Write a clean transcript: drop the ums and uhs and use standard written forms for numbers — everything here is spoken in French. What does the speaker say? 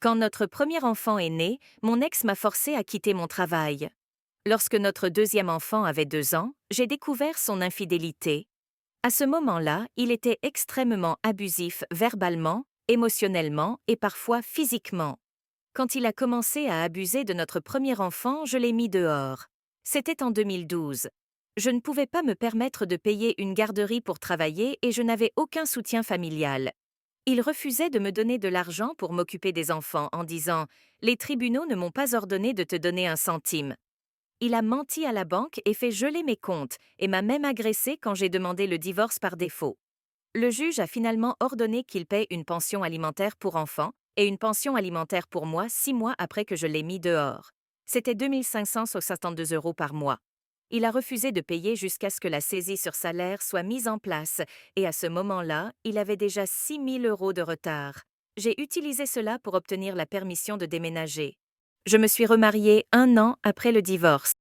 Quand notre premier enfant est né, mon ex m'a forcé à quitter mon travail. Lorsque notre deuxième enfant avait 2 ans, j'ai découvert son infidélité. À ce moment-là, il était extrêmement abusif verbalement, émotionnellement et parfois physiquement. Quand il a commencé à abuser de notre premier enfant, je l'ai mis dehors. C'était en 2012. Je ne pouvais pas me permettre de payer une garderie pour travailler et je n'avais aucun soutien familial. Il refusait de me donner de l'argent pour m'occuper des enfants en disant ⁇ Les tribunaux ne m'ont pas ordonné de te donner un centime ⁇ Il a menti à la banque et fait geler mes comptes et m'a même agressé quand j'ai demandé le divorce par défaut. Le juge a finalement ordonné qu'il paie une pension alimentaire pour enfants et une pension alimentaire pour moi 6 mois après que je l'ai mis dehors. C'était 2 562 € par mois. Il a refusé de payer jusqu'à ce que la saisie sur salaire soit mise en place et à ce moment-là, il avait déjà 6 000 € de retard. J'ai utilisé cela pour obtenir la permission de déménager. Je me suis remariée 1 an après le divorce.